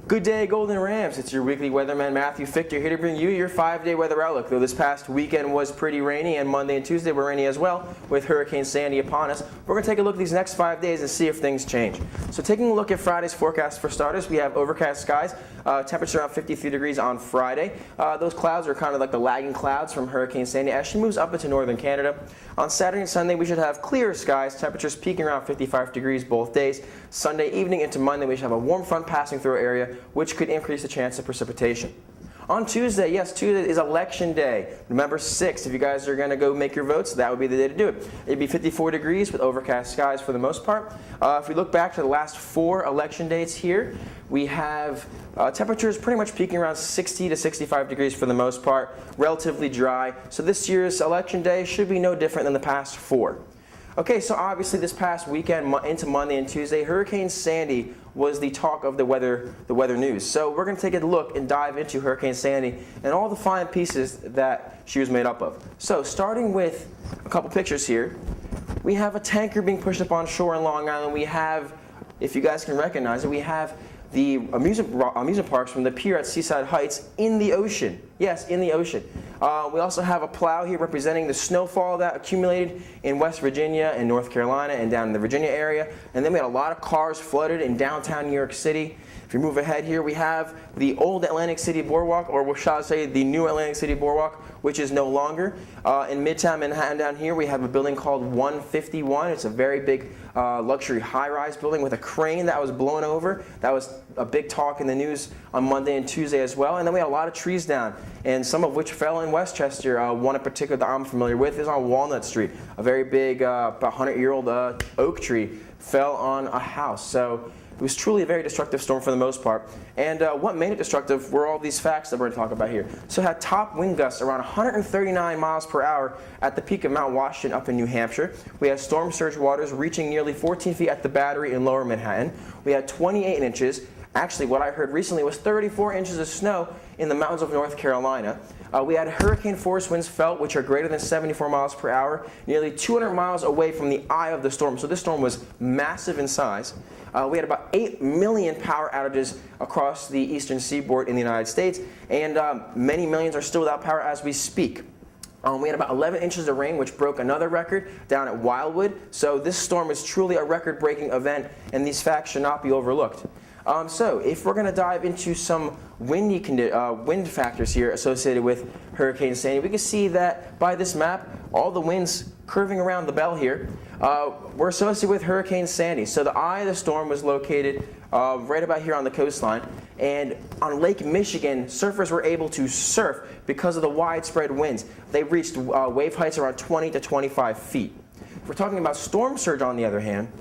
Good day, Golden Rams. It's your weekly weatherman, Matthew Fichter, here to bring you your 5-day weather outlook. Though this past weekend was pretty rainy, and Monday and Tuesday were rainy as well, with Hurricane Sandy upon us, we're going to take a look at these next 5 days and see if things change. So taking a look at Friday's forecast for starters, we have overcast skies, temperature around 53 degrees on Friday. Those clouds are kind of like the lagging clouds from Hurricane Sandy as she moves up into northern Canada. On Saturday and Sunday, we should have clear skies, temperatures peaking around 55 degrees both days. Sunday evening into Monday, we should have a warm front passing through our area, which could increase the chance of precipitation. On Tuesday, yes, Tuesday is election day, November 6th. If you guys are going to go make your votes, that would be the day to do it. It'd be 54 degrees with overcast skies for the most part. If we look back to the last 4 election dates here, we have temperatures pretty much peaking around 60 to 65 degrees for the most part, relatively dry. So this year's election day should be no different than the past 4. Okay, so obviously this past weekend into Monday and Tuesday, Hurricane Sandy was the talk of the weather news. So we're going to take a look and dive into Hurricane Sandy and all the fine pieces that she was made up of. So starting with a couple pictures here, we have a tanker being pushed up on shore in Long Island. We have, if you guys can recognize it, we have the amusement parks from the pier at Seaside Heights in the ocean. Yes, in the ocean. We also have a plow here representing the snowfall that accumulated in West Virginia and North Carolina and down in the Virginia area. And then we had a lot of cars flooded in downtown New York City. If you move ahead here, we have the old Atlantic City Boardwalk, or shall I say the new Atlantic City Boardwalk, which is no longer. In Midtown Manhattan down here, we have a building called 151. It's a very big luxury high-rise building with a crane that was blown over. That was a big talk in the news on Monday and Tuesday as well. And then we had a lot of trees down, and some of which fell in Westchester. One in particular that I'm familiar with is on Walnut Street. A very big, about 100-year-old oak tree fell on a house. So it was truly a very destructive storm for the most part. And what made it destructive were all these facts that we're going to talk about here. So it had top wind gusts around 139 miles per hour at the peak of Mount Washington up in New Hampshire. We had storm surge waters reaching nearly 14 feet at the Battery in lower Manhattan. We had 28 inches. Actually, what I heard recently was 34 inches of snow in the mountains of North Carolina. We had hurricane force winds felt, which are greater than 74 miles per hour, nearly 200 miles away from the eye of the storm. So this storm was massive in size. We had about 8 million power outages across the eastern seaboard in the United States, and many millions are still without power as we speak. We had about 11 inches of rain, which broke another record down at Wildwood. So this storm is truly a record-breaking event, and these facts should not be overlooked. So if we're going to dive into some wind factors here associated with Hurricane Sandy, we can see that by this map, all the winds curving around the bell here were associated with Hurricane Sandy. So the eye of the storm was located right about here on the coastline. And on Lake Michigan, surfers were able to surf because of the widespread winds. They reached wave heights around 20 to 25 feet. If we're talking about storm surge, on the other hand,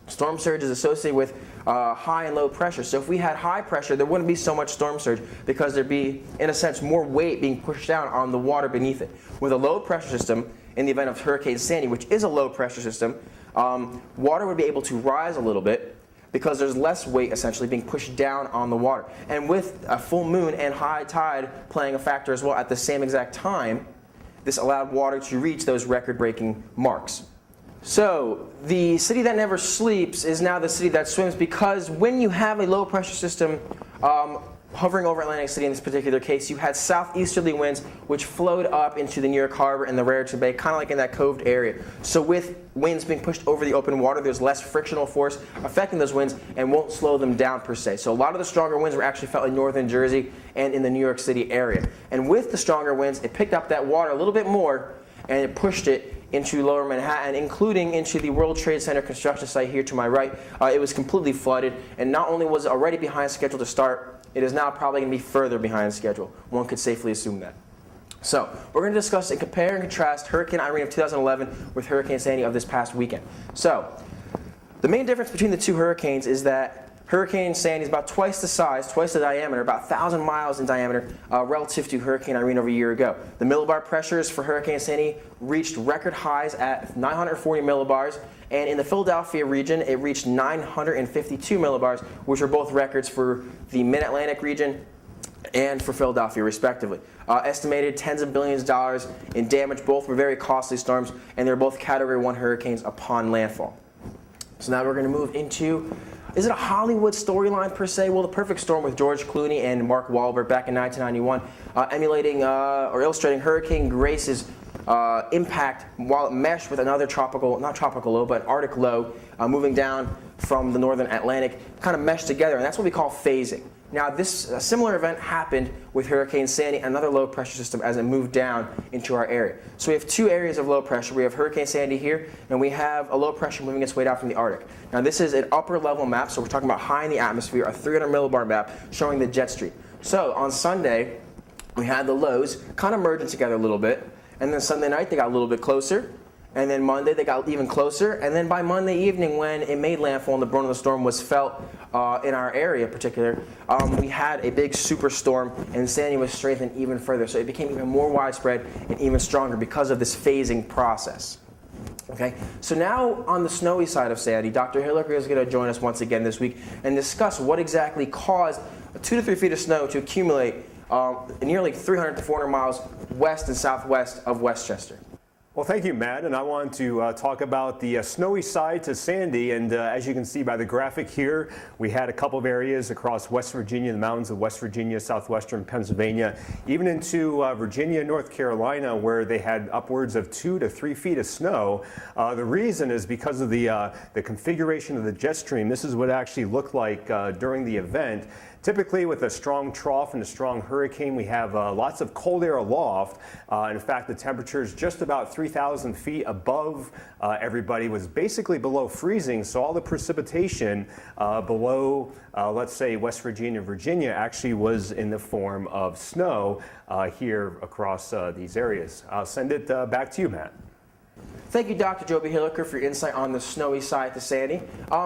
storm surge is associated with high and low pressure. So if we had high pressure, there wouldn't be so much storm surge because there'd be, in a sense, more weight being pushed down on the water beneath it. With a low pressure system, in the event of Hurricane Sandy, which is a low pressure system, water would be able to rise a little bit because there's less weight essentially being pushed down on the water. And with a full moon and high tide playing a factor as well at the same exact time, this allowed water to reach those record-breaking marks. So the city that never sleeps is now the city that swims, because when you have a low pressure system hovering over Atlantic City in this particular case, you had southeasterly winds which flowed up into the New York Harbor and the Raritan Bay, kind of like in that coved area. So with winds being pushed over the open water, there's less frictional force affecting those winds and won't slow them down per se. So a lot of the stronger winds were actually felt in northern Jersey and in the New York City area. And with the stronger winds, it picked up that water a little bit more and it pushed it into lower Manhattan, including into the World Trade Center construction site here to my right. It was completely flooded, and not only was it already behind schedule to start, it is now probably going to be further behind schedule. One could safely assume that. So we're going to discuss and compare and contrast Hurricane Irene of 2011 with Hurricane Sandy of this past weekend. So the main difference between the two hurricanes is that Hurricane Sandy is about twice the size, twice the diameter, about 1,000 miles in diameter relative to Hurricane Irene over a year ago. The millibar pressures for Hurricane Sandy reached record highs at 940 millibars, and in the Philadelphia region, it reached 952 millibars, which are both records for the Mid-Atlantic region and for Philadelphia, respectively. Estimated tens of billions of dollars in damage. Both were very costly storms, and they're both Category 1 hurricanes upon landfall. So now we're going to move into, is it a Hollywood storyline per se? Well, The Perfect Storm with George Clooney and Mark Wahlberg back in 1991, emulating or illustrating Hurricane Grace's impact while it meshed with another not tropical low, but Arctic low moving down from the northern Atlantic, kind of meshed together, and that's what we call phasing. Now, this similar event happened with Hurricane Sandy, another low pressure system, as it moved down into our area. So we have two areas of low pressure. We have Hurricane Sandy here, and we have a low pressure moving its way down from the Arctic. Now, this is an upper level map, so we're talking about high in the atmosphere, a 300 millibar map showing the jet stream. So on Sunday, we had the lows kind of merging together a little bit, and then Sunday night they got a little bit closer. And then Monday they got even closer, and then by Monday evening when it made landfall and the brunt of the storm was felt in our area in particular, we had a big superstorm and Sandy was strengthened even further. So it became even more widespread and even stronger because of this phasing process. Okay, so now on the snowy side of Sandy, Dr. Hilliker is going to join us once again this week and discuss what exactly caused 2 to 3 feet of snow to accumulate nearly 300 to 400 miles west and southwest of Westchester. Well, thank you, Matt. And I want to talk about the snowy side to Sandy. And as you can see by the graphic here, we had a couple of areas across West Virginia, the mountains of West Virginia, southwestern Pennsylvania, even into Virginia, North Carolina, where they had upwards of 2 to 3 feet of snow. The reason is because of the configuration of the jet stream. This is what it actually looked like during the event. Typically, with a strong trough and a strong hurricane, we have lots of cold air aloft. In fact, the temperature is just about 3,000 feet above everybody, was basically below freezing. So all the precipitation below, let's say, West Virginia, Virginia, actually was in the form of snow here across these areas. I'll send it back to you, Matt. Thank you, Dr. Joby Hilliker, for your insight on the snowy side to Sandy.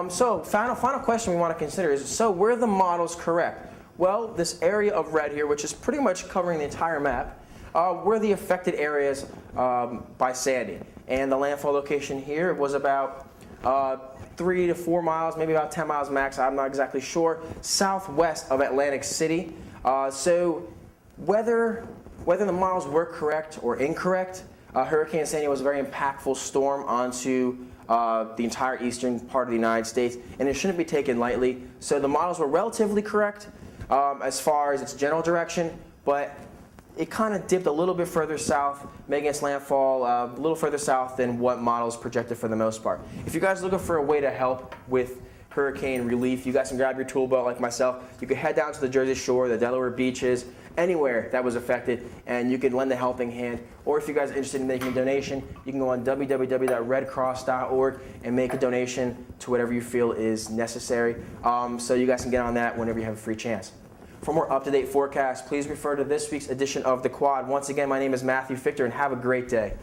So final question we want to consider is, so were the models correct? Well, this area of red here, which is pretty much covering the entire map, were the affected areas by Sandy. And the landfall location here was about 3 to 4 miles, maybe about 10 miles max, I'm not exactly sure, southwest of Atlantic City. So whether the models were correct or incorrect, Hurricane Sandy was a very impactful storm onto the entire eastern part of the United States, and it shouldn't be taken lightly. So the models were relatively correct as far as its general direction, but it kind of dipped a little bit further south, making its landfall a little further south than what models projected for the most part. If you guys are looking for a way to help with hurricane relief, you guys can grab your tool belt like myself. You can head down to the Jersey Shore, the Delaware beaches, anywhere that was affected, and you can lend a helping hand. Or if you guys are interested in making a donation, you can go on www.redcross.org and make a donation to whatever you feel is necessary. So you guys can get on that whenever you have a free chance. For more up-to-date forecasts, please refer to this week's edition of The Quad. Once again, my name is Matthew Fichter, and have a great day.